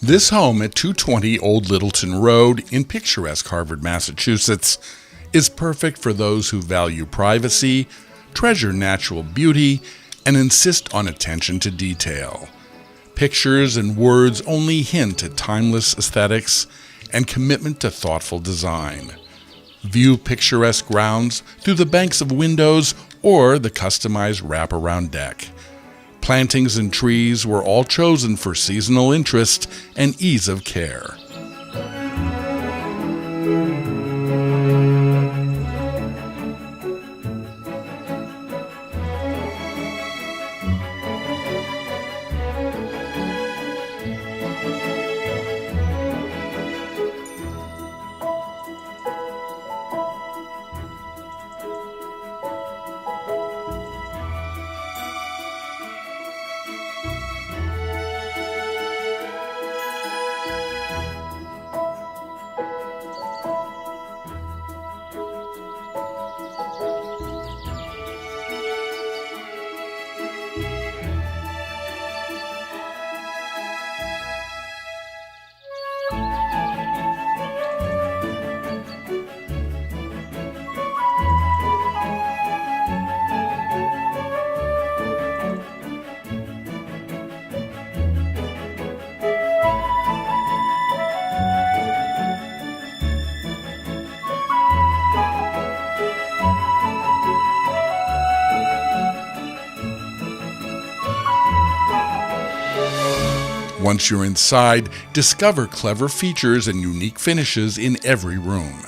This home at 220 Old Littleton Road in picturesque Harvard, Massachusetts, is perfect for those who value privacy, treasure natural beauty, and insist on attention to detail. Pictures and words only hint at timeless aesthetics and commitment to thoughtful design. View picturesque grounds through the banks of windows or the customized wraparound deck. Plantings and trees were all chosen for seasonal interest and ease of care. Once you're inside, discover clever features and unique finishes in every room.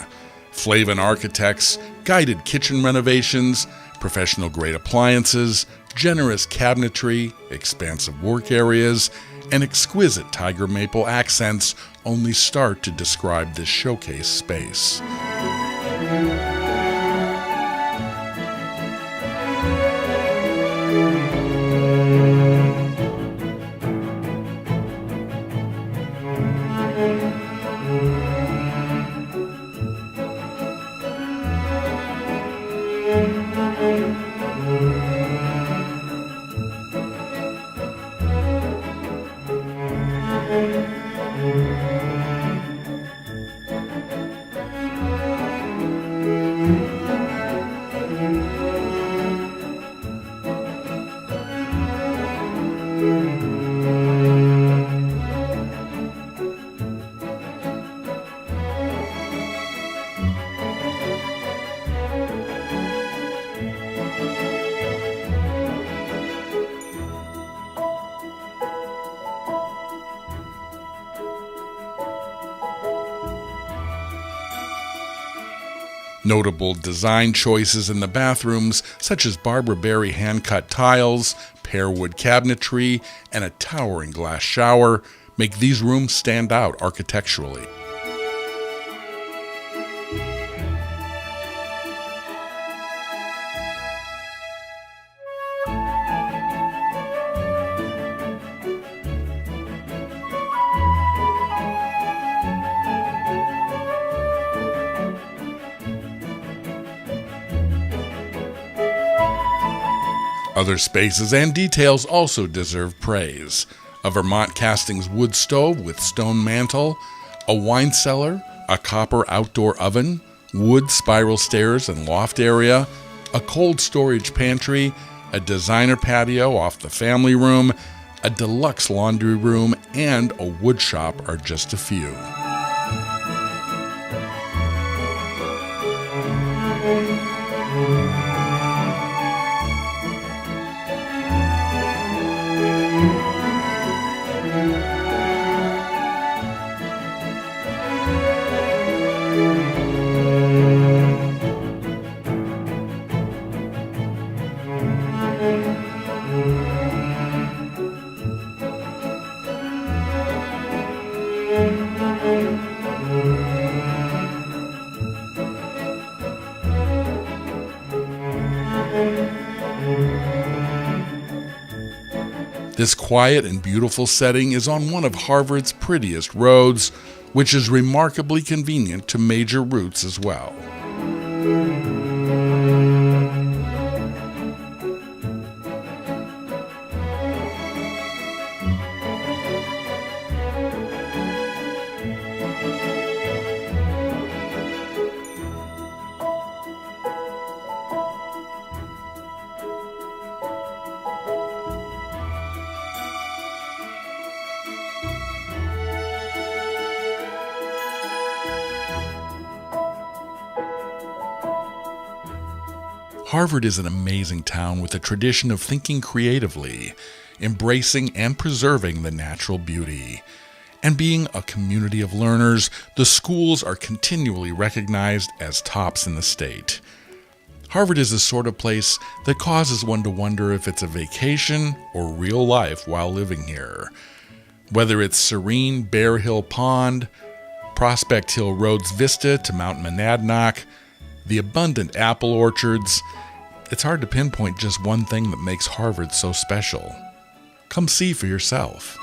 Flavin Architects, guided kitchen renovations, professional-grade appliances, generous cabinetry, expansive work areas, and exquisite tiger maple accents only start to describe this showcase space. Notable design choices in the bathrooms, such as Barbara Berry hand-cut tiles, pearwood cabinetry, and a towering glass shower, make these rooms stand out architecturally. Other spaces and details also deserve praise. A Vermont Castings wood stove with stone mantel, a wine cellar, a copper outdoor oven, wood spiral stairs and loft area, a cold storage pantry, a designer patio off the family room, a deluxe laundry room, and a wood shop are just a few. This quiet and beautiful setting is on one of Harvard's prettiest roads, which is remarkably convenient to major routes as well. Harvard is an amazing town with a tradition of thinking creatively, embracing and preserving the natural beauty. And being a community of learners, the schools are continually recognized as tops in the state. Harvard is the sort of place that causes one to wonder if it's a vacation or real life while living here. Whether it's serene Bear Hill Pond, Prospect Hill Road's vista to Mount Monadnock, the abundant apple orchards, it's hard to pinpoint just one thing that makes Harvard so special. Come see for yourself.